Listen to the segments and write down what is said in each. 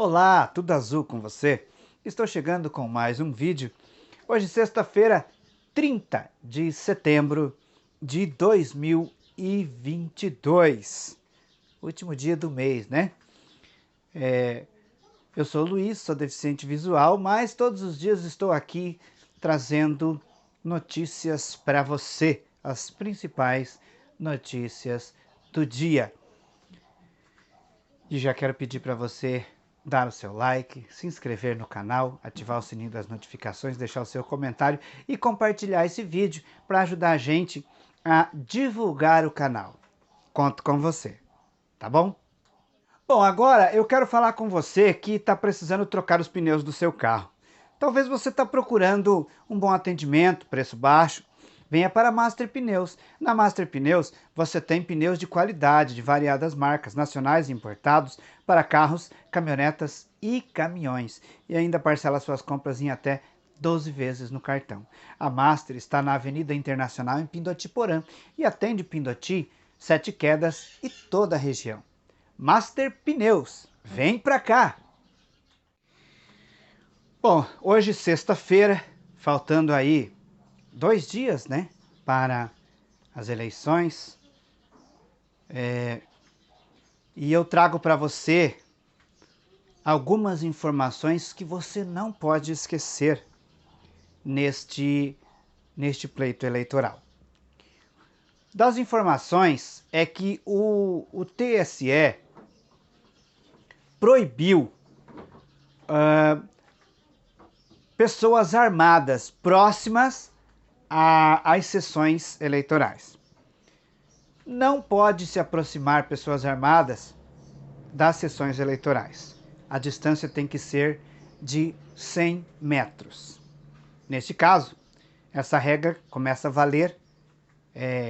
Olá, tudo azul com você? Estou chegando com mais um vídeo. Hoje, sexta-feira, 30 de setembro de 2022. Último dia do mês, né? Eu sou o Luiz, sou deficiente visual, mas todos os dias estou aqui trazendo notícias para você, as principais notícias do dia. E já quero pedir para você dar o seu like, se inscrever no canal, ativar o sininho das notificações, deixar o seu comentário e compartilhar esse vídeo para ajudar a gente a divulgar o canal. Conto com você, tá bom? Bom, agora eu quero falar com você que está precisando trocar os pneus do seu carro. Talvez você está procurando um bom atendimento, preço baixo. Venha para a Master Pneus. Na Master Pneus você tem pneus de qualidade de variadas marcas, nacionais e importados, para carros, caminhonetas e caminhões. E ainda parcela suas compras em até 12 vezes no cartão. A Master está na Avenida Internacional em Pindotiporã e atende Pindoti, Sete Quedas e toda a região. Master Pneus, vem pra cá! Bom, hoje sexta-feira, faltando aí 2 dias, né, para as eleições, e eu trago para você algumas informações que você não pode esquecer neste pleito eleitoral. Das informações é que o TSE proibiu pessoas armadas próximas às sessões eleitorais. Não pode se aproximar pessoas armadas das sessões eleitorais. A distância tem que ser de 100 metros. Neste caso, essa regra começa a valer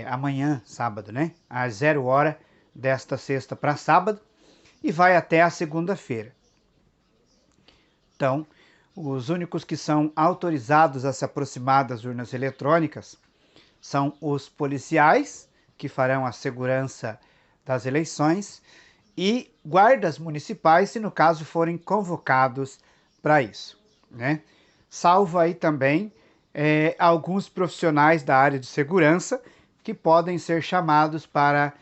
amanhã, sábado, né? Às 0 hora desta sexta para sábado e vai até a segunda-feira. Então, os únicos que são autorizados a se aproximar das urnas eletrônicas são os policiais, que farão a segurança das eleições, e guardas municipais, se no caso forem convocados para isso, né? Salvo aí também alguns profissionais da área de segurança que podem ser chamados para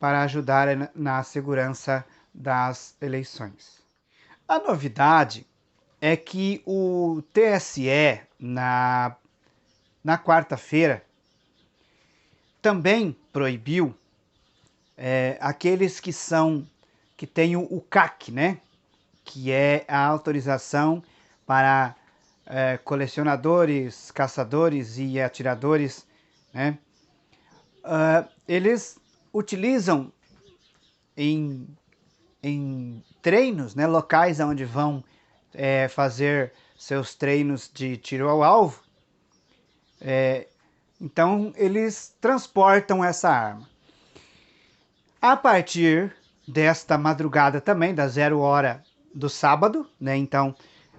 ajudar na segurança das eleições. A novidade é que o TSE, na quarta-feira, também proibiu aqueles que têm o CAC, né? Que é a autorização para colecionadores, caçadores e atiradores, né? Eles utilizam em treinos, né, locais onde vão fazer seus treinos de tiro ao alvo, então eles transportam essa arma. A partir desta madrugada também, da 0 hora do sábado, né, então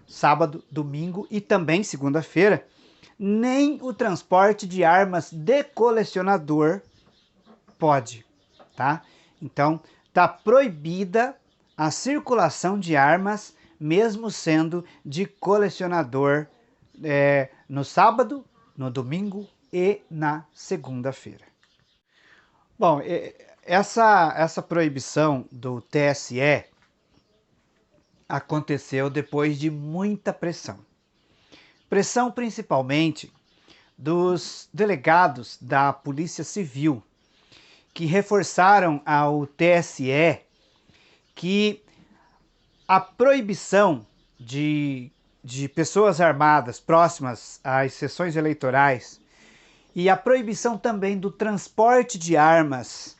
sábado, domingo e também segunda-feira, nem o transporte de armas de colecionador pode, tá? Então tá proibida a circulação de armas, mesmo sendo de colecionador, no sábado, no domingo e na segunda-feira. Bom, essa proibição do TSE aconteceu depois de muita pressão. Pressão principalmente dos delegados da Polícia Civil, que reforçaram ao TSE que a proibição de pessoas armadas próximas às sessões eleitorais e a proibição também do transporte de armas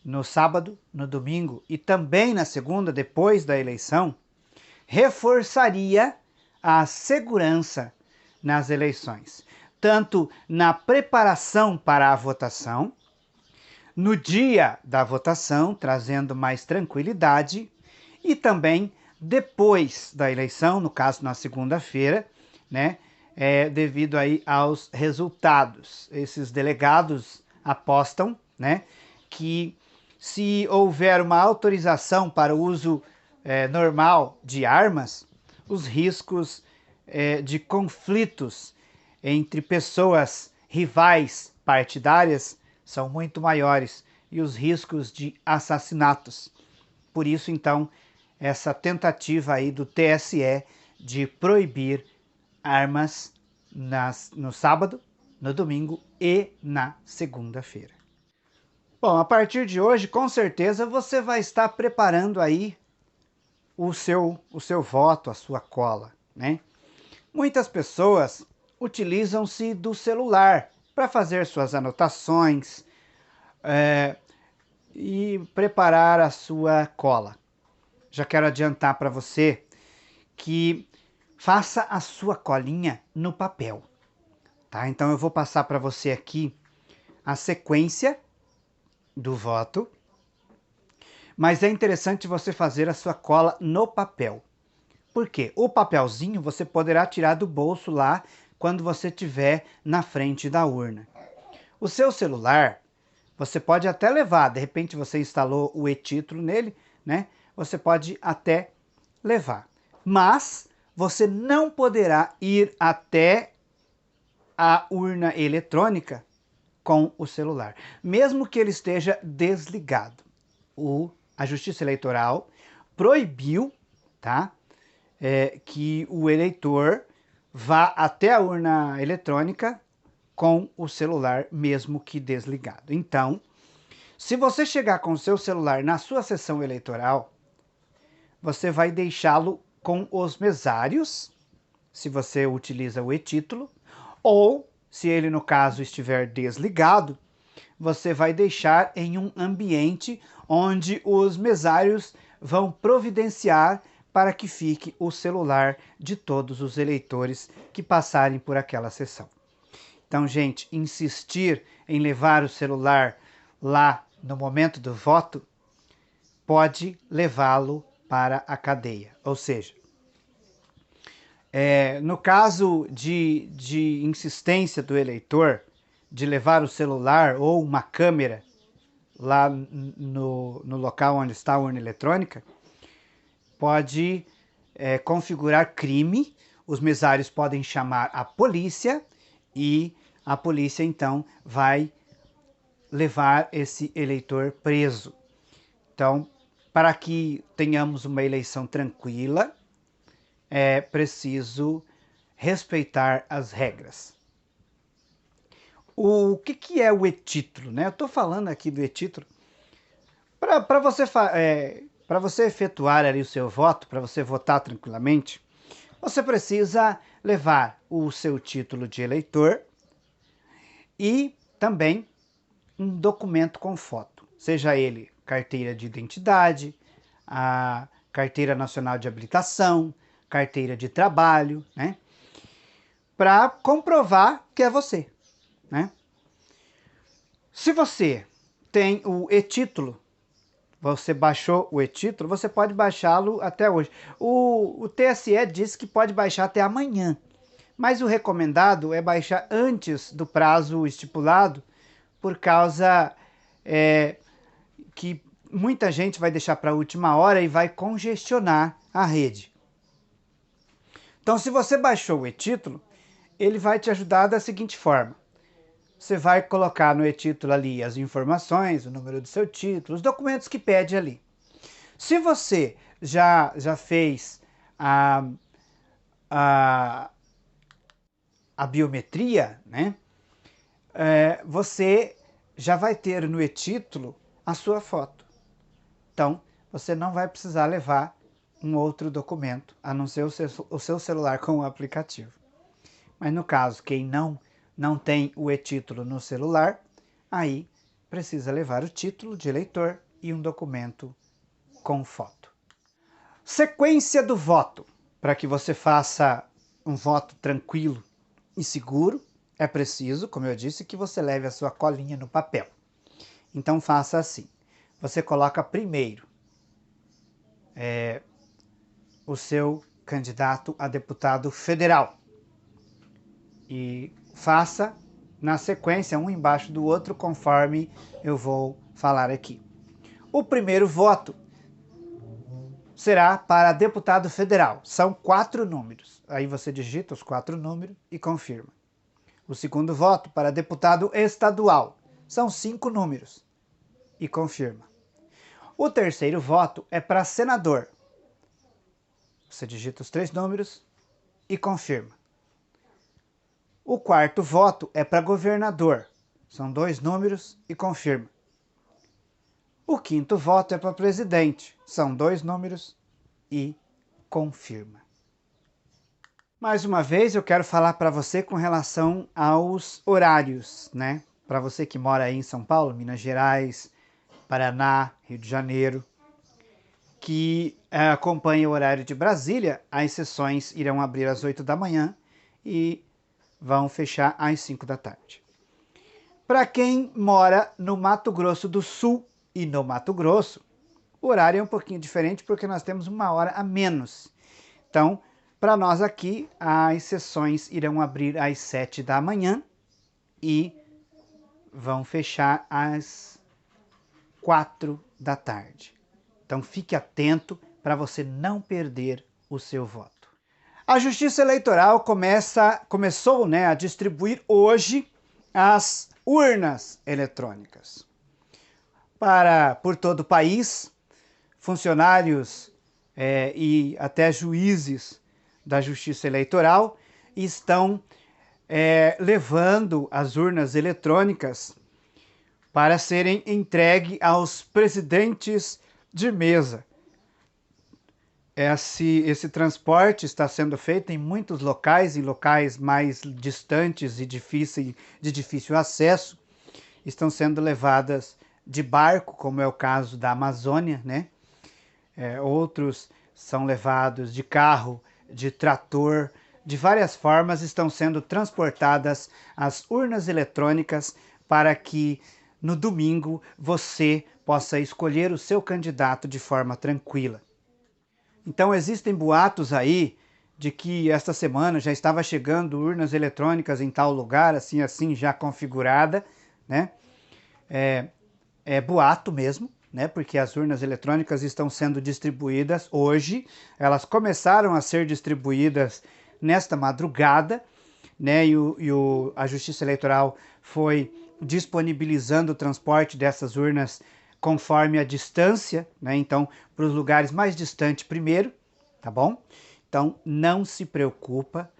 no sábado, no domingo e também na segunda, depois da eleição, reforçaria a segurança nas eleições, tanto na preparação para a votação, no dia da votação, trazendo mais tranquilidade, e também depois da eleição, no caso na segunda-feira, né, devido aí aos resultados. Esses delegados apostam, né, que se houver uma autorização para o uso normal de armas, os riscos de conflitos entre pessoas rivais partidárias são muito maiores e os riscos de assassinatos. Por isso, então, essa tentativa aí do TSE de proibir armas no sábado, no domingo e na segunda-feira. Bom, a partir de hoje, com certeza, você vai estar preparando aí o seu voto, a sua cola, né? Muitas pessoas utilizam-se do celular para fazer suas anotações e preparar a sua cola. Já quero adiantar para você que faça a sua colinha no papel, tá? Então eu vou passar para você aqui a sequência do voto, mas é interessante você fazer a sua cola no papel. Por quê? O papelzinho você poderá tirar do bolso lá quando você estiver na frente da urna. O seu celular, você pode até levar, de repente você instalou o e-título nele, né? Você pode até levar. Mas você não poderá ir até a urna eletrônica com o celular, mesmo que ele esteja desligado. A Justiça Eleitoral proibiu, tá? Que o eleitor vá até a urna eletrônica com o celular, mesmo que desligado. Então, se você chegar com o seu celular na sua sessão eleitoral, você vai deixá-lo com os mesários, se você utiliza o e-título, ou, se ele no caso estiver desligado, você vai deixar em um ambiente onde os mesários vão providenciar para que fique o celular de todos os eleitores que passarem por aquela sessão. Então, gente, insistir em levar o celular lá no momento do voto pode levá-lo para a cadeia. Ou seja, no caso de insistência do eleitor de levar o celular ou uma câmera lá no local onde está a urna eletrônica, pode configurar crime, os mesários podem chamar a polícia e a polícia então vai levar esse eleitor preso. Então, para que tenhamos uma eleição tranquila, é preciso respeitar as regras. O que é o e-título, né? Eu estou falando aqui do e-título para você efetuar ali o seu voto, para você votar tranquilamente. Você precisa levar o seu título de eleitor e também um documento com foto, seja ele carteira de identidade, a carteira nacional de habilitação, carteira de trabalho, né? Para comprovar que é você, né? Se você tem o e-título, você baixou o e-título, você pode baixá-lo até hoje. O TSE diz que pode baixar até amanhã, mas o recomendado é baixar antes do prazo estipulado, por causa que muita gente vai deixar para a última hora e vai congestionar a rede. Então, se você baixou o e-título, ele vai te ajudar da seguinte forma. Você vai colocar no e-título ali as informações, o número do seu título, os documentos que pede ali. Se você já fez a biometria, né? Você já vai ter no e-título a sua foto. Então, você não vai precisar levar um outro documento, a não ser o seu celular com o aplicativo. Mas no caso, quem não tem o e-título no celular, aí precisa levar o título de eleitor e um documento com foto. Sequência do voto. Para que você faça um voto tranquilo e seguro, é preciso, como eu disse, que você leve a sua colinha no papel. Então faça assim. Você coloca primeiro o seu candidato a deputado federal. E faça na sequência, um embaixo do outro, conforme eu vou falar aqui. O primeiro voto será para deputado federal. São 4 números. Aí você digita os 4 números e confirma. O segundo voto para deputado estadual. São 5 números e confirma. O terceiro voto é para senador. Você digita os 3 números e confirma. O quarto voto é para governador. São 2 números e confirma. O quinto voto é para presidente. São 2 números e confirma. Mais uma vez eu quero falar para você com relação aos horários, né? Para você que mora aí em São Paulo, Minas Gerais, Paraná, Rio de Janeiro, que acompanha o horário de Brasília, as sessões irão abrir às 8 da manhã e vão fechar às 5 da tarde. Para quem mora no Mato Grosso do Sul e no Mato Grosso, o horário é um pouquinho diferente porque nós temos 1 hora a menos. Então, para nós aqui, as sessões irão abrir às 7 da manhã e vão fechar às 4 da tarde. Então, fique atento para você não perder o seu voto. A Justiça Eleitoral começou, a distribuir hoje as urnas eletrônicas. Por todo o país, funcionários e até juízes da Justiça Eleitoral estão levando as urnas eletrônicas para serem entregues aos presidentes de mesa. Esse transporte está sendo feito em muitos locais, em locais mais distantes e de difícil acesso. Estão sendo levadas de barco, como é o caso da Amazônia, né? Outros são levados de carro, de trator, de várias formas estão sendo transportadas as urnas eletrônicas para que no domingo você possa escolher o seu candidato de forma tranquila. Então existem boatos aí de que esta semana já estava chegando urnas eletrônicas em tal lugar, assim já configurada, né? É boato mesmo, né? Porque as urnas eletrônicas estão sendo distribuídas hoje, elas começaram a ser distribuídas nesta madrugada, né? A Justiça Eleitoral foi disponibilizando o transporte dessas urnas conforme a distância, né? Então, para os lugares mais distantes primeiro, tá bom? Então, não se preocupa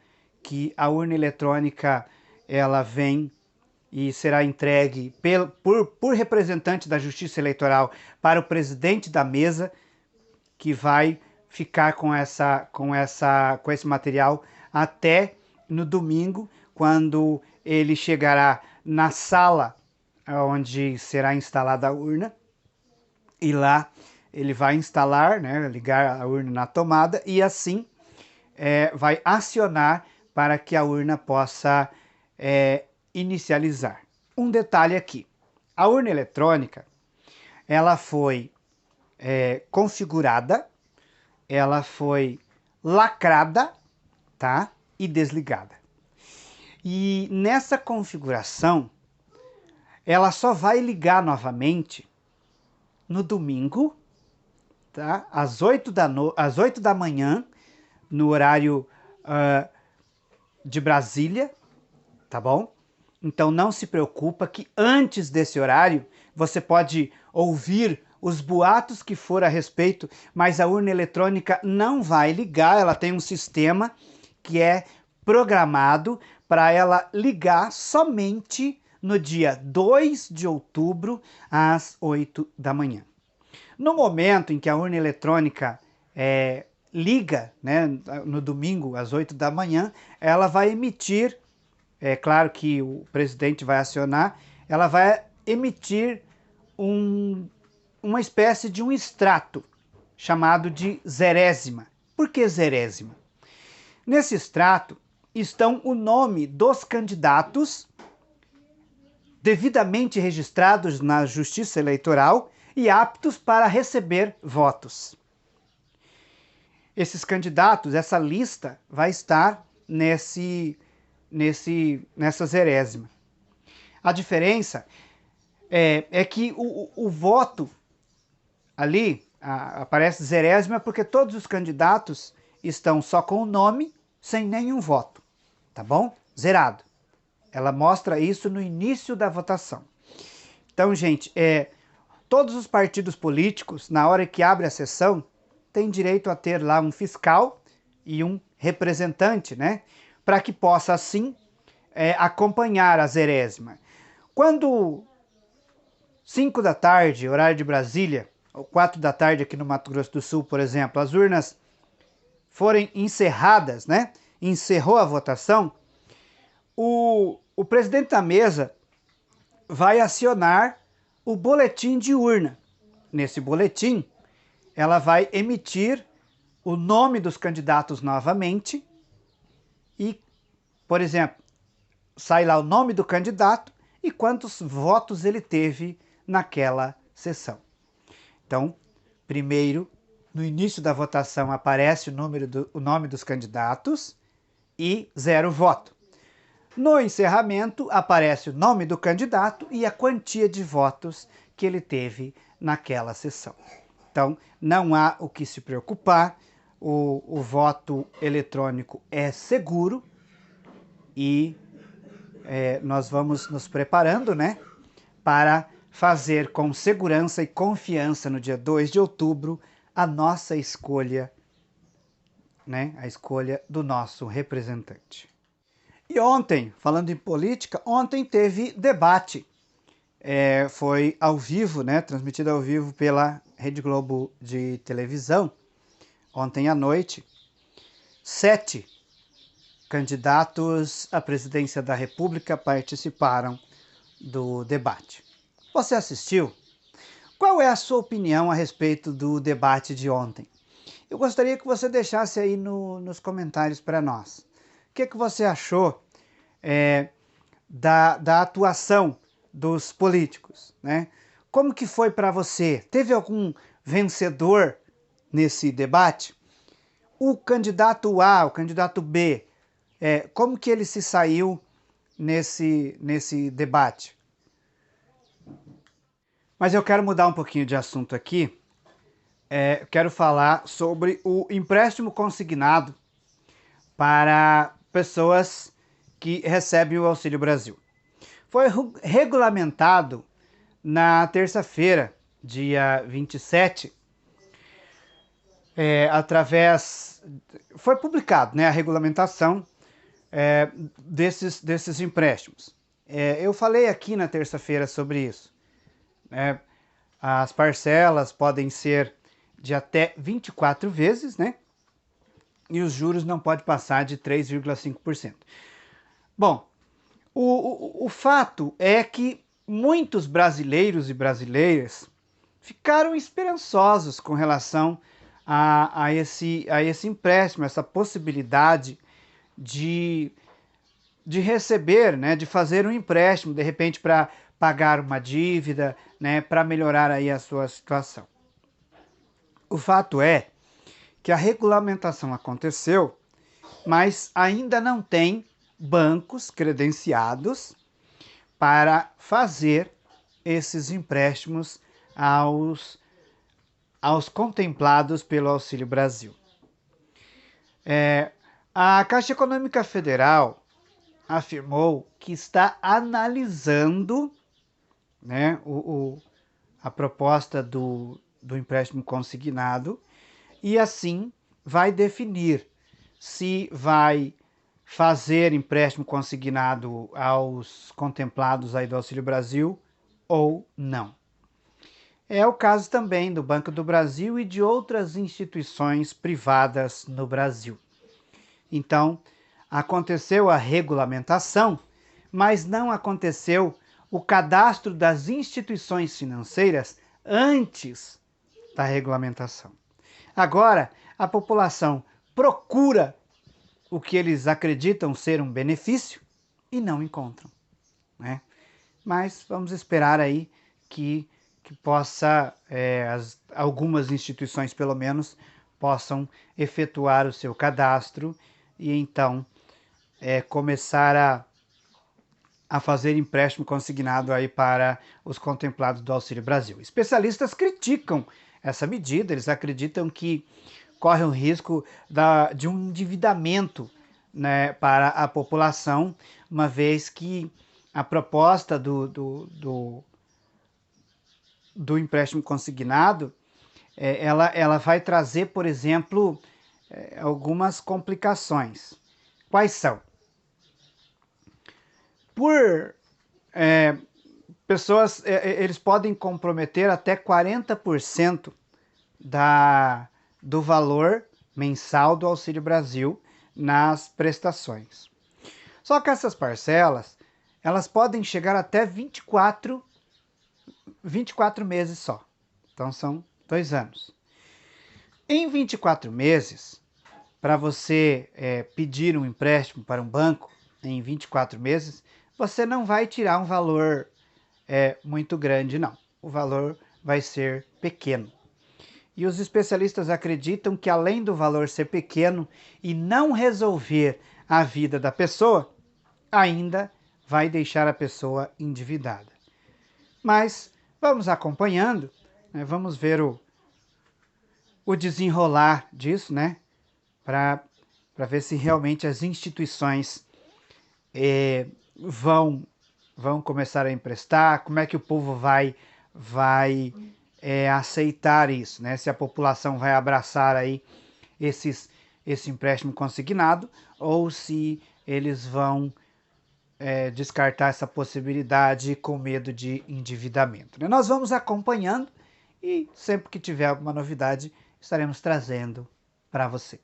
que a urna eletrônica, ela vem e será entregue por representante da Justiça Eleitoral para o presidente da mesa, que vai ficar com esse material até no domingo, quando ele chegará na sala onde será instalada a urna, e lá ele vai instalar, né, ligar a urna na tomada e assim vai acionar para que a urna possa inicializar. Um detalhe aqui, a urna eletrônica, ela foi configurada, ela foi lacrada, tá? E desligada. E nessa configuração, ela só vai ligar novamente no domingo, tá? Às 8 da manhã, no horário de Brasília, tá bom? Então não se preocupa que antes desse horário você pode ouvir os boatos que for a respeito, mas a urna eletrônica não vai ligar, ela tem um sistema que é programado para ela ligar somente no dia 2 de outubro, às 8 da manhã. No momento em que a urna eletrônica liga, né, no domingo, às 8 da manhã, ela vai emitir, é claro que o presidente vai acionar, ela vai emitir uma espécie de um extrato, chamado de zerésima. Por que zerésima? Nesse extrato estão o nome dos candidatos devidamente registrados na Justiça Eleitoral e aptos para receber votos. Esses candidatos, essa lista, vai estar nessa zerésima. A diferença é que o voto ali aparece zerésima porque todos os candidatos estão só com o nome, sem nenhum voto, tá bom? Zerado. Ela mostra isso no início da votação. Então, gente, todos os partidos políticos, na hora que abre a sessão, têm direito a ter lá um fiscal e um representante, né? Para que possa, assim, acompanhar a zerésima. Quando 5 da tarde, horário de Brasília, ou 4 da tarde aqui no Mato Grosso do Sul, por exemplo, as urnas forem encerradas, né? Encerrou a votação, o presidente da mesa vai acionar o boletim de urna. Nesse boletim, ela vai emitir o nome dos candidatos novamente e, por exemplo, sai lá o nome do candidato e quantos votos ele teve naquela sessão. Então, primeiro, no início da votação aparece o nome dos candidatos e 0 voto. No encerramento aparece o nome do candidato e a quantia de votos que ele teve naquela sessão. Então, não há o que se preocupar, o voto eletrônico é seguro e nós vamos nos preparando, né, para fazer com segurança e confiança no dia 2 de outubro a nossa escolha, né, a escolha do nosso representante. E ontem, falando em política, ontem teve debate. Foi ao vivo, né, transmitido ao vivo pela Rede Globo de televisão, ontem à noite. 7 candidatos à presidência da República participaram do debate. Você assistiu? Qual é a sua opinião a respeito do debate de ontem? Eu gostaria que você deixasse aí nos comentários para nós. O que você achou da atuação dos políticos, né? Como que foi para você? Teve algum vencedor nesse debate? O candidato A, o candidato B, como que ele se saiu nesse debate? Mas eu quero mudar um pouquinho de assunto aqui. Quero falar sobre o empréstimo consignado para pessoas que recebem o Auxílio Brasil. Foi regulamentado na terça-feira, dia 27, foi publicado, né, a regulamentação desses empréstimos. Eu falei aqui na terça-feira sobre isso. As parcelas podem ser de até 24 vezes, né? E os juros não podem passar de 3,5%. Bom, o fato é que muitos brasileiros e brasileiras ficaram esperançosos com relação a esse empréstimo, essa possibilidade de receber, né, de fazer um empréstimo, de repente para pagar uma dívida, né, para melhorar aí a sua situação. O fato é que a regulamentação aconteceu, mas ainda não tem bancos credenciados para fazer esses empréstimos aos contemplados pelo Auxílio Brasil. A Caixa Econômica Federal afirmou que está analisando, né, a proposta do empréstimo consignado e assim vai definir se vai fazer empréstimo consignado aos contemplados aí do Auxílio Brasil ou não. É o caso também do Banco do Brasil e de outras instituições privadas no Brasil. Então, aconteceu a regulamentação, mas não aconteceu o cadastro das instituições financeiras antes da regulamentação. Agora, a população procura o que eles acreditam ser um benefício e não encontram, né? Mas vamos esperar aí que possa, algumas instituições pelo menos, possam efetuar o seu cadastro e então começar a fazer empréstimo consignado aí para os contemplados do Auxílio Brasil. Especialistas criticam essa medida. Eles acreditam que corre o risco de um endividamento, né, para a população, uma vez que a proposta do empréstimo consignado, ela vai trazer, por exemplo, algumas complicações. Quais são? Por pessoas, eles podem comprometer até 40% do valor mensal do Auxílio Brasil nas prestações. Só que essas parcelas, elas podem chegar até 24 meses só. Então são 2 anos. Em 24 meses, para você pedir um empréstimo para um banco, em 24 meses, você não vai tirar um valor muito grande, não. O valor vai ser pequeno. E os especialistas acreditam que, além do valor ser pequeno e não resolver a vida da pessoa, ainda vai deixar a pessoa endividada. Mas vamos acompanhando, né? Vamos ver o desenrolar disso, né? Para ver se realmente as instituições vão começar a emprestar, como é que o povo vai aceitar isso, né? Se a população vai abraçar aí esse empréstimo consignado ou se eles vão descartar essa possibilidade com medo de endividamento, né? Nós vamos acompanhando e sempre que tiver alguma novidade estaremos trazendo para você.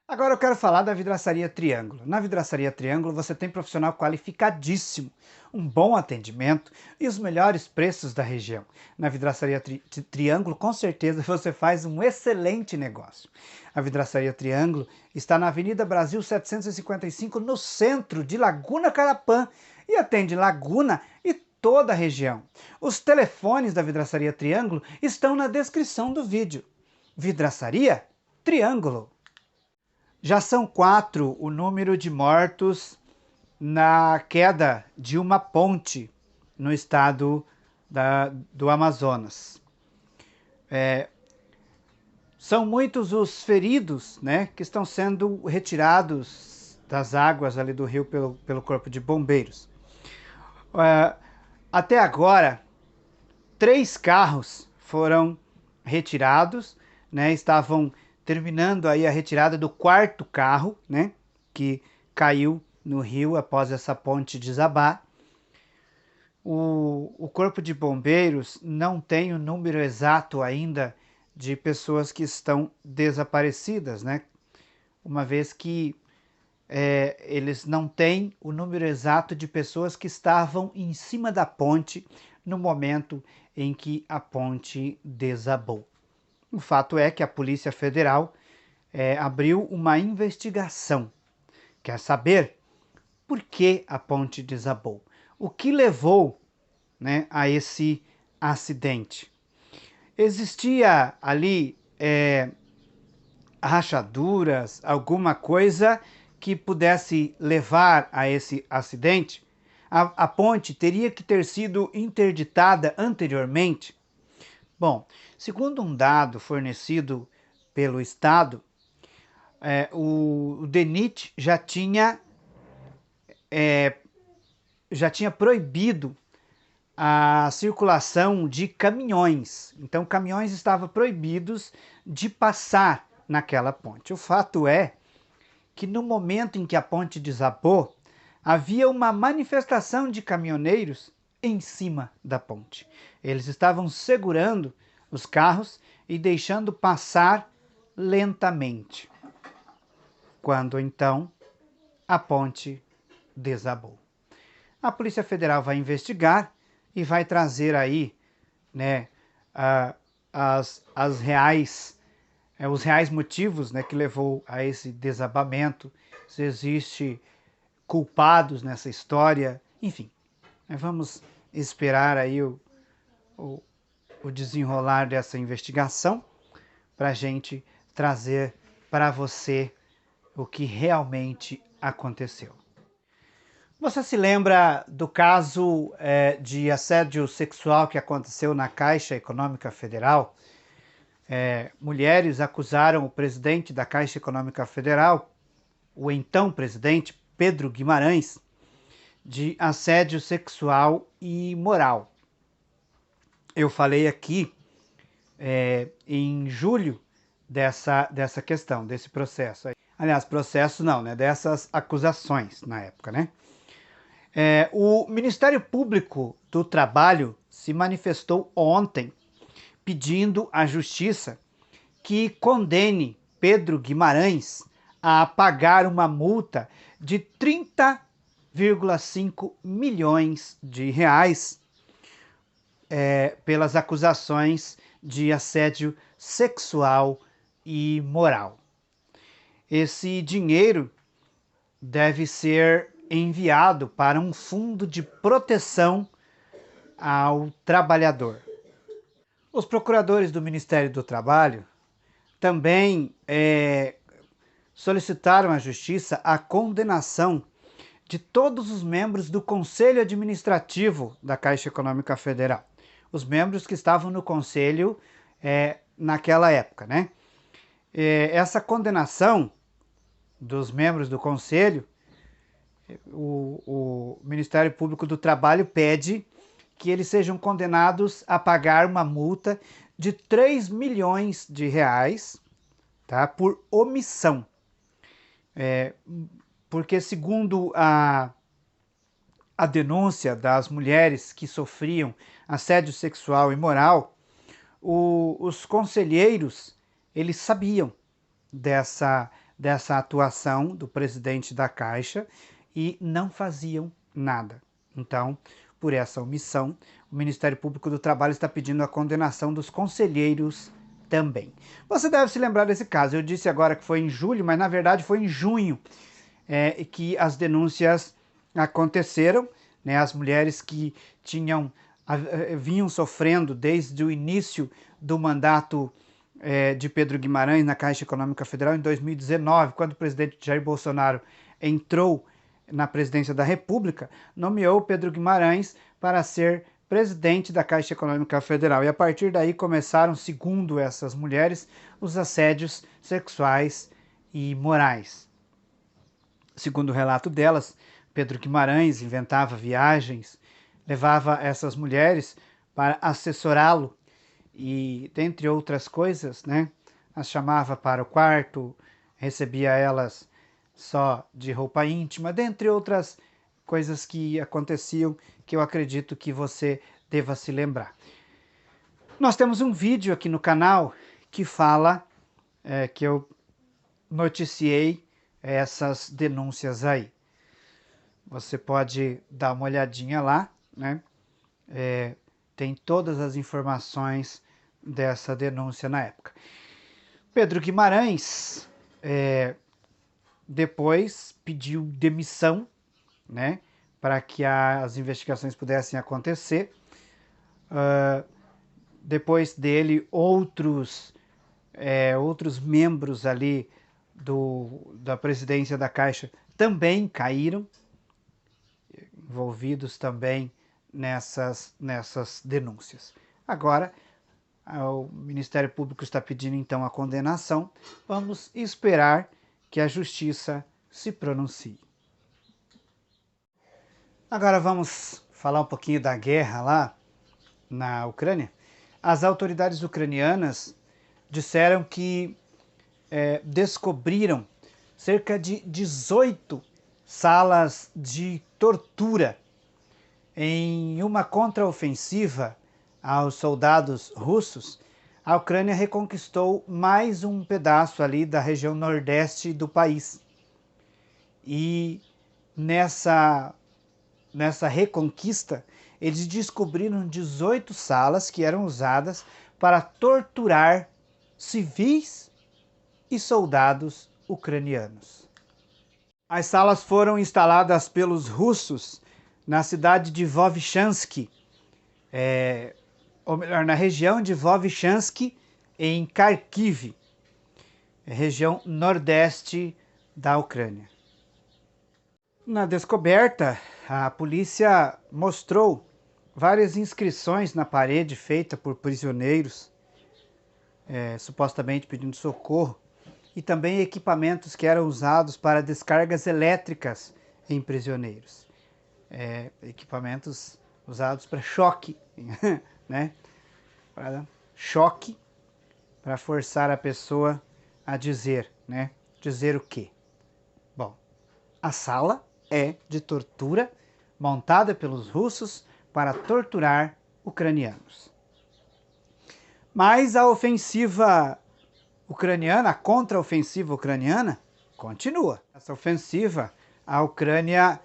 Agora eu quero falar da Vidraçaria Triângulo. Na Vidraçaria Triângulo você tem profissional qualificadíssimo, um bom atendimento e os melhores preços da região. Na Vidraçaria Triângulo, com certeza você faz um excelente negócio. A Vidraçaria Triângulo está na Avenida Brasil 755, no centro de Laguna Carapã, e atende Laguna e toda a região. Os telefones da Vidraçaria Triângulo estão na descrição do vídeo. Vidraçaria Triângulo. Já são 4 o número de mortos na queda de uma ponte no estado do Amazonas. São muitos os feridos, né, que estão sendo retirados das águas ali do rio pelo Corpo de Bombeiros. Até agora, 3 carros foram retirados, né, estavam terminando aí a retirada do 4º carro, né, que caiu no rio após essa ponte desabar. O Corpo de Bombeiros não tem o número exato ainda de pessoas que estão desaparecidas, né, uma vez que eles não têm o número exato de pessoas que estavam em cima da ponte no momento em que a ponte desabou. O fato é que a Polícia Federal abriu uma investigação. Quer saber por que a ponte desabou? O que levou, né, a esse acidente? Existia ali rachaduras, alguma coisa que pudesse levar a esse acidente? A ponte teria que ter sido interditada anteriormente? Bom, segundo um dado fornecido pelo Estado, o DENIT já tinha proibido a circulação de caminhões. Então, caminhões estavam proibidos de passar naquela ponte. O fato é que no momento em que a ponte desabou, havia uma manifestação de caminhoneiros em cima da ponte. Eles estavam segurando os carros e deixando passar lentamente. Quando então a ponte desabou. A Polícia Federal vai investigar e vai trazer aí, né, os reais motivos, né, que levou a esse desabamento, se existe culpados nessa história, enfim. Vamos esperar aí o desenrolar dessa investigação para a gente trazer para você o que realmente aconteceu. Você se lembra do caso de assédio sexual que aconteceu na Caixa Econômica Federal? mulheres acusaram o presidente da Caixa Econômica Federal, o então presidente Pedro Guimarães, de assédio sexual e moral. Eu falei aqui em julho dessa questão, desse processo. Aliás, processo não, né? Dessas acusações na época, né? O Ministério Público do Trabalho se manifestou ontem pedindo à Justiça que condene Pedro Guimarães a pagar uma multa de 30,5 milhões de reais pelas acusações de assédio sexual e moral. Esse dinheiro deve ser enviado para um fundo de proteção ao trabalhador. Os procuradores do Ministério do Trabalho também solicitaram à Justiça a condenação de todos os membros do Conselho Administrativo da Caixa Econômica Federal. Os membros que estavam no Conselho naquela época, né? Essa condenação dos membros do Conselho, o Ministério Público do Trabalho pede que eles sejam condenados a pagar uma multa de 3 milhões de reais, tá, por omissão. Porque segundo a denúncia das mulheres que sofriam assédio sexual e moral, os conselheiros, eles sabiam dessa atuação do presidente da Caixa e não faziam nada. Então, por essa omissão, o Ministério Público do Trabalho está pedindo a condenação dos conselheiros também. Você deve se lembrar desse caso. Eu disse agora que foi em julho, mas na verdade foi em junho que as denúncias aconteceram, né? As mulheres que vinham sofrendo desde o início do mandato de Pedro Guimarães na Caixa Econômica Federal em 2019, quando o presidente Jair Bolsonaro entrou na presidência da República, nomeou Pedro Guimarães para ser presidente da Caixa Econômica Federal. E a partir daí começaram, segundo essas mulheres, os assédios sexuais e morais. Segundo o relato delas, Pedro Guimarães inventava viagens, levava essas mulheres para assessorá-lo e, dentre outras coisas, né, as chamava para o quarto, recebia elas só de roupa íntima, dentre outras coisas que aconteciam que eu acredito que você deva se lembrar. Nós temos um vídeo aqui no canal que fala que eu noticiei essas denúncias aí. Você pode dar uma olhadinha lá, né? Tem todas as informações dessa denúncia na época. Pedro Guimarães depois pediu demissão, né, para que as investigações pudessem acontecer. Depois dele, outros membros ali da presidência da Caixa também caíram, envolvidos também nessas denúncias. Agora, o Ministério Público está pedindo então a condenação. Vamos esperar que a Justiça se pronuncie. Agora vamos falar um pouquinho da guerra lá na Ucrânia. As autoridades ucranianas disseram que descobriram cerca de 18 salas de tortura em uma contraofensiva aos soldados russos. A Ucrânia reconquistou mais um pedaço ali da região nordeste do país. E nessa reconquista, eles descobriram 18 salas que eram usadas para torturar civis e soldados ucranianos. As salas foram instaladas pelos russos na cidade de Vovchansk, ou melhor, na região de Vovchansk, em Kharkiv, região nordeste da Ucrânia. Na descoberta, a polícia mostrou várias inscrições na parede feitas por prisioneiros, supostamente pedindo socorro, e também equipamentos que eram usados para descargas elétricas em prisioneiros. Equipamentos usados para choque, né? Para choque, para forçar a pessoa a dizer, né? Dizer o quê? Bom, a sala é de tortura montada pelos russos para torturar ucranianos. Mas a ofensiva ucraniana, a contra-ofensiva ucraniana, continua. Essa ofensiva, a Ucrânia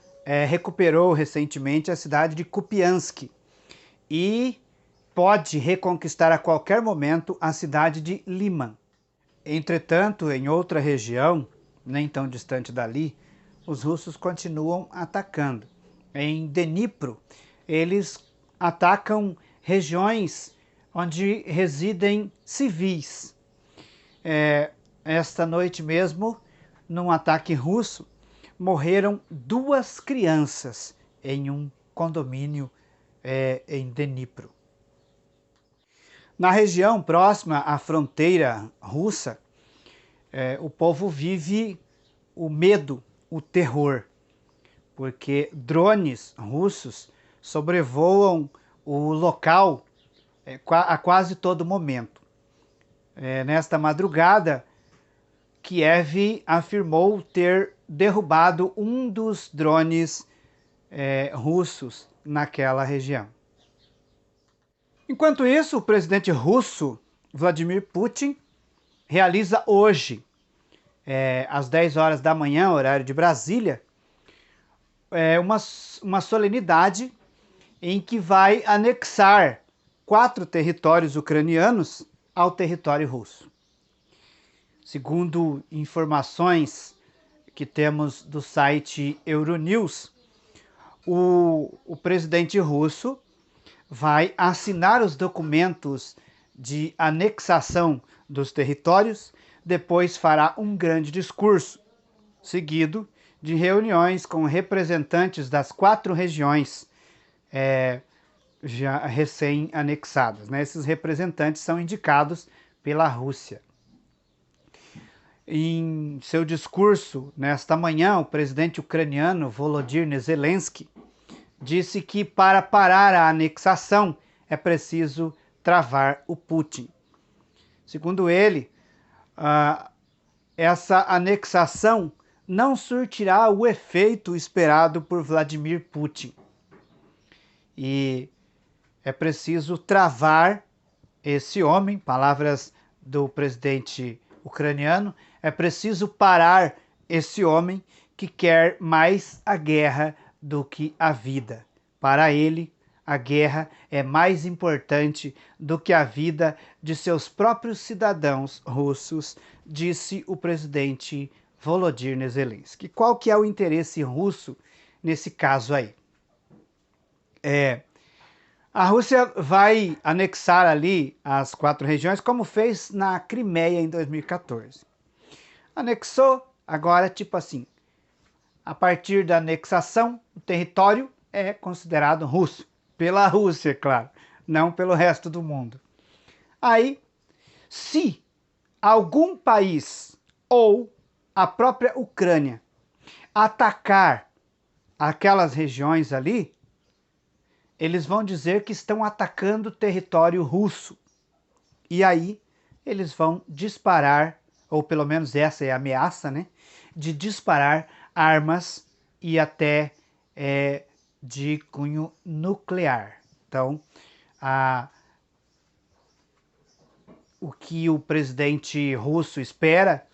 recuperou recentemente a cidade de Kupiansk e pode reconquistar a qualquer momento a cidade de Liman. Entretanto, em outra região, nem tão distante dali, os russos continuam atacando. Em Dnipro, eles atacam regiões onde residem civis. Esta noite mesmo, num ataque russo, morreram 2 crianças em um condomínio em Dnipro. Na região próxima à fronteira russa, o povo vive o medo, o terror, porque drones russos sobrevoam o local a quase todo momento. Nesta madrugada, Kiev afirmou ter derrubado um dos drones russos naquela região. Enquanto isso, o presidente russo, Vladimir Putin, realiza hoje, às 10 horas da manhã, horário de Brasília, uma solenidade em que vai anexar 4 territórios ucranianos ao território russo. Segundo informações que temos do site Euronews, o presidente russo vai assinar os documentos de anexação dos territórios, depois fará um grande discurso, seguido de reuniões com representantes das 4 regiões já recém-anexadas. Esses representantes são indicados pela Rússia. Em seu discurso nesta manhã, o presidente ucraniano Volodymyr Zelensky disse que para parar a anexação é preciso travar o Putin. Segundo ele, essa anexação não surtirá o efeito esperado por Vladimir Putin. E é preciso travar esse homem, palavras do presidente ucraniano, é preciso parar esse homem que quer mais a guerra do que a vida. Para ele, a guerra é mais importante do que a vida de seus próprios cidadãos russos, disse o presidente Volodymyr Zelensky. Qual que é o interesse russo nesse caso aí? A Rússia vai anexar ali as 4 regiões, como fez na Crimeia em 2014. Anexou, agora tipo assim, a partir da anexação, o território é considerado russo. Pela Rússia, claro, não pelo resto do mundo. Aí, se algum país ou a própria Ucrânia atacar aquelas regiões ali, eles vão dizer que estão atacando o território russo. E aí, eles vão disparar, ou pelo menos essa é a ameaça, né? De disparar armas e até de cunho nuclear. Então, o que o presidente russo espera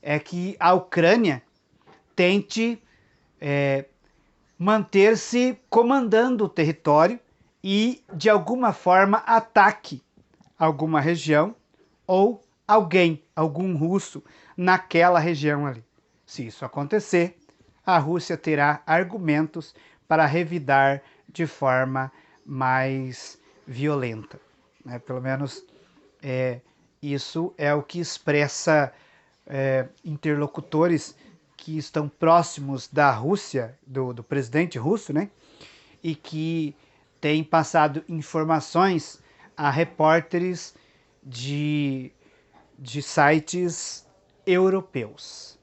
é que a Ucrânia tente manter-se comandando o território e, de alguma forma, ataque alguma região ou alguém, algum russo, naquela região ali. Se isso acontecer, a Rússia terá argumentos para revidar de forma mais violenta. Pelo menos isso é o que expressa interlocutores que estão próximos da Rússia, do presidente russo, né? E que têm passado informações a repórteres de de sites europeus.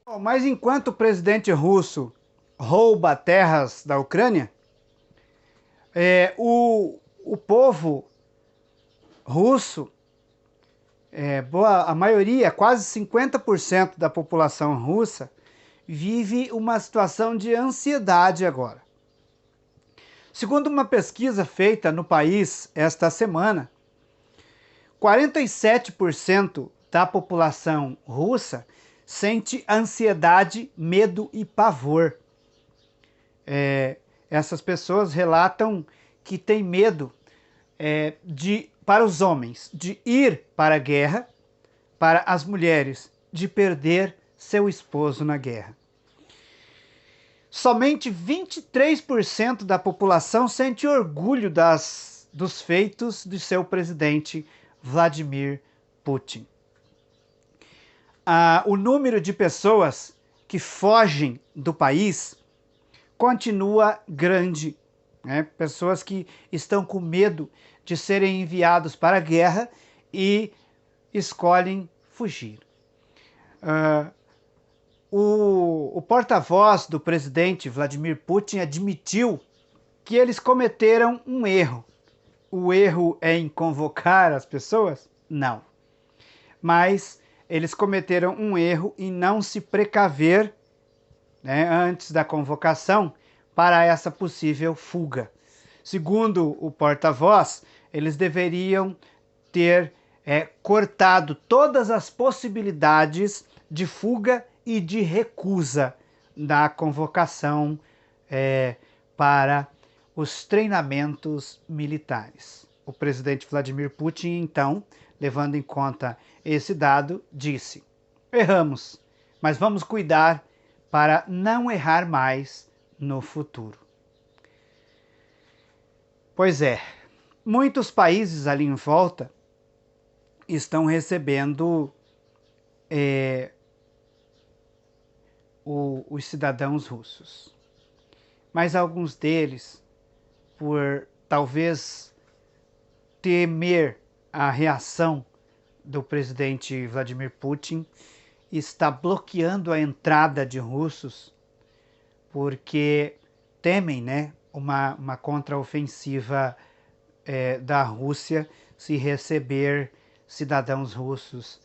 Bom, mas enquanto o presidente russo rouba terras da Ucrânia, o povo russo, a maioria, quase 50% da população russa, vive uma situação de ansiedade agora. Segundo uma pesquisa feita no país esta semana, 47% da população russa sente ansiedade, medo e pavor. Essas pessoas relatam que têm medo para os homens, de ir para a guerra, para as mulheres, de perder seu esposo na guerra. Somente 23% da população sente orgulho dos feitos de seu presidente Vladimir Putin. O número de pessoas que fogem do país continua grande, né? Pessoas que estão com medo de serem enviados para a guerra e escolhem fugir. O porta-voz do presidente Vladimir Putin admitiu que eles cometeram um erro. O erro é em convocar as pessoas? Não. Mas eles cometeram um erro em não se precaver, né, antes da convocação para essa possível fuga. Segundo o porta-voz, eles deveriam ter cortado todas as possibilidades de fuga e de recusa da convocação para os treinamentos militares. O presidente Vladimir Putin, então, levando em conta esse dado, disse: erramos, mas vamos cuidar para não errar mais no futuro. Pois é, muitos países ali em volta estão recebendo os cidadãos russos. Mas alguns deles, por talvez temer a reação do presidente Vladimir Putin, está bloqueando a entrada de russos porque temem, né, uma contraofensiva da Rússia se receber cidadãos russos.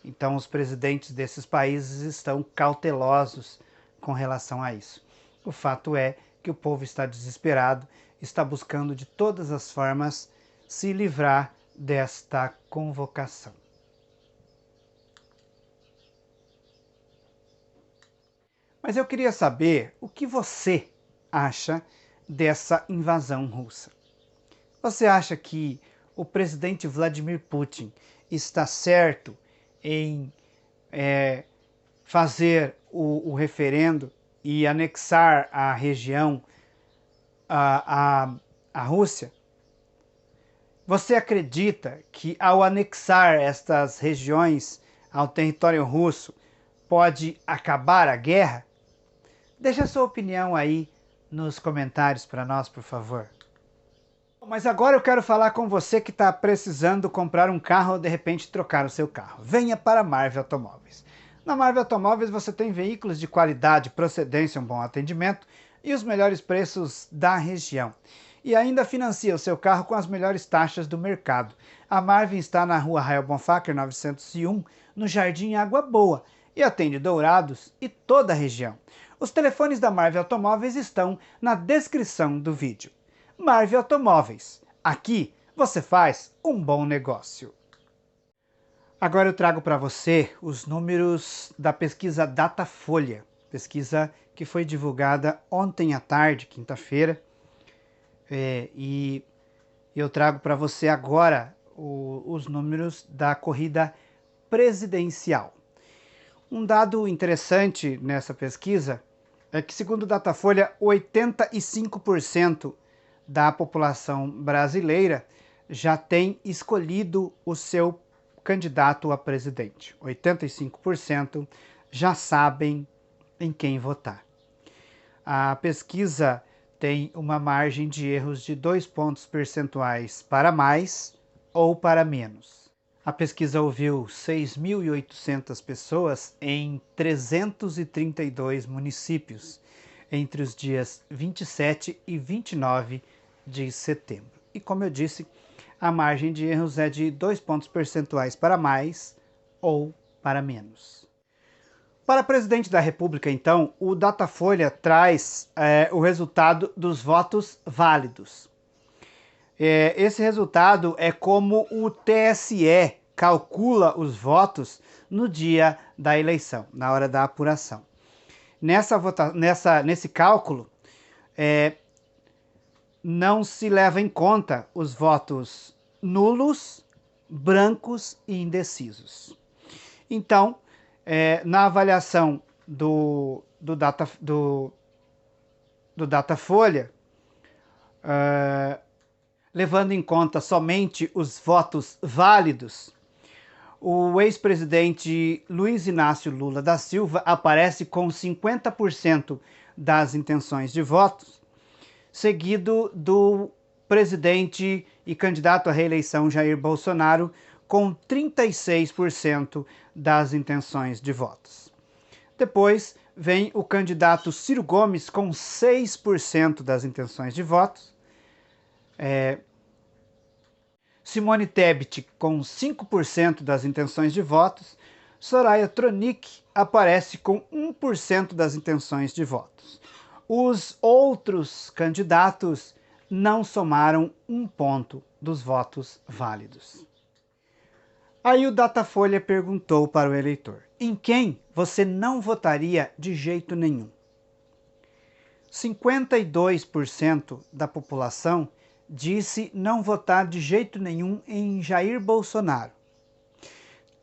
Então os presidentes desses países estão cautelosos com relação a isso. O fato é que o povo está desesperado, está buscando de todas as formas se livrar desta convocação. Mas eu queria saber o que você acha dessa invasão russa. Você acha que o presidente Vladimir Putin está certo em fazer o referendo e anexar a região à Rússia? Você acredita que ao anexar estas regiões ao território russo pode acabar a guerra? Deixa a sua opinião aí nos comentários para nós, por favor. Mas agora eu quero falar com você que está precisando comprar um carro ou de repente trocar o seu carro. Venha para a Marvel Automóveis. Na Marvel Automóveis você tem veículos de qualidade, procedência, um bom atendimento e os melhores preços da região. E ainda financia o seu carro com as melhores taxas do mercado. A Marvel está na rua Rael Bonfacker 901, no Jardim Água Boa, e atende Dourados e toda a região. Os telefones da Marvel Automóveis estão na descrição do vídeo. Marvel Automóveis. Aqui você faz um bom negócio. Agora eu trago para você os números da pesquisa Datafolha, pesquisa que foi divulgada ontem à tarde, quinta-feira, e eu trago para você agora os números da corrida presidencial. Um dado interessante nessa pesquisa é que, segundo o Datafolha, 85% da população brasileira já tem escolhido o seu candidato a presidente. 85% já sabem em quem votar. A pesquisa tem uma margem de erros de 2 pontos percentuais para mais ou para menos. A pesquisa ouviu 6.800 pessoas em 332 municípios, entre os dias 27 e 29 de setembro. E como eu disse, a margem de erros é de 2 pontos percentuais para mais ou para menos. Para presidente da República, então, o Datafolha traz o resultado dos votos válidos. Esse resultado é como o TSE calcula os votos no dia da eleição, na hora da apuração. Nesse cálculo, não se leva em conta os votos nulos, brancos e indecisos. Então, na avaliação do Datafolha, levando em conta somente os votos válidos, o ex-presidente Luiz Inácio Lula da Silva aparece com 50% das intenções de votos, seguido do presidente e candidato à reeleição Jair Bolsonaro com 36% das intenções de votos. Depois vem o candidato Ciro Gomes com 6% das intenções de votos, Simone Tebet com 5% das intenções de votos, Soraya Tronic aparece com 1% das intenções de votos. Os outros candidatos não somaram 1 ponto dos votos válidos. Aí o Datafolha perguntou para o eleitor: em quem você não votaria de jeito nenhum? 52% da população disse não votar de jeito nenhum em Jair Bolsonaro.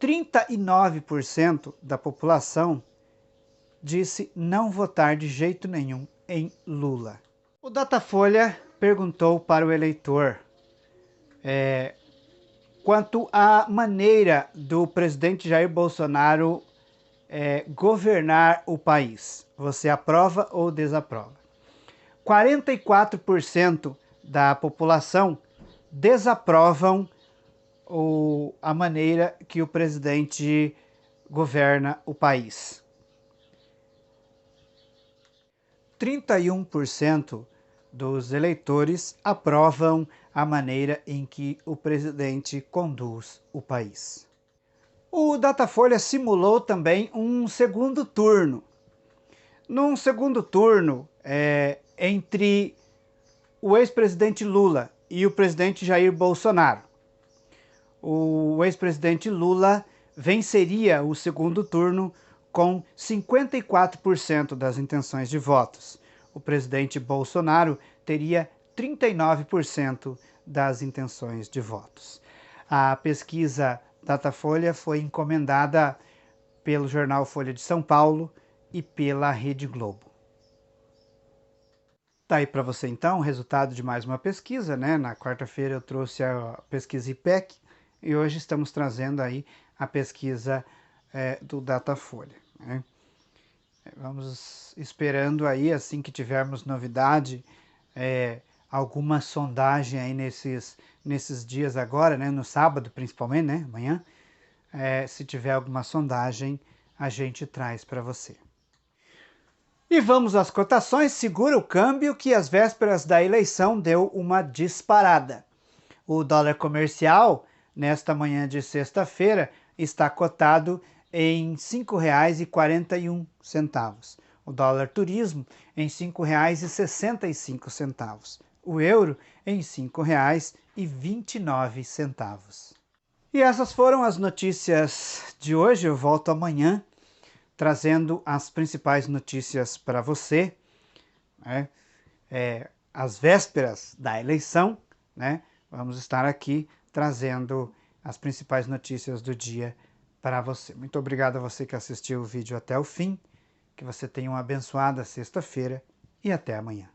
39% da população disse não votar de jeito nenhum em Lula. O Datafolha perguntou para o eleitor quanto à maneira do presidente Jair Bolsonaro governar o país. Você aprova ou desaprova? 44% da população desaprovam a maneira que o presidente governa o país. 31% dos eleitores aprovam a maneira em que o presidente conduz o país. O Datafolha simulou também um segundo turno. Num segundo turno, entre o ex-presidente Lula e o presidente Jair Bolsonaro, o ex-presidente Lula venceria o segundo turno com 54% das intenções de votos. O presidente Bolsonaro teria 39% das intenções de votos. A pesquisa Datafolha foi encomendada pelo jornal Folha de São Paulo e pela Rede Globo. Tá aí para você então o resultado de mais uma pesquisa, né? Na quarta-feira eu trouxe a pesquisa IPEC e hoje estamos trazendo aí a pesquisa do Datafolha, né? Vamos esperando aí, assim que tivermos novidade, alguma sondagem aí nesses dias agora, né? No sábado principalmente, né? Amanhã, se tiver alguma sondagem, a gente traz para você. E vamos às cotações. Segura o câmbio que às vésperas da eleição deu uma disparada. O dólar comercial, nesta manhã de sexta-feira, está cotado em R$ 5,41. O dólar turismo em R$ 5,65. O euro em R$ 5,29. E essas foram as notícias de hoje. Eu volto amanhã trazendo as principais notícias para você, né? Às vésperas da eleição, né? Vamos estar aqui trazendo as principais notícias do dia para você. Muito obrigado a você que assistiu o vídeo até o fim, que você tenha uma abençoada sexta-feira e até amanhã.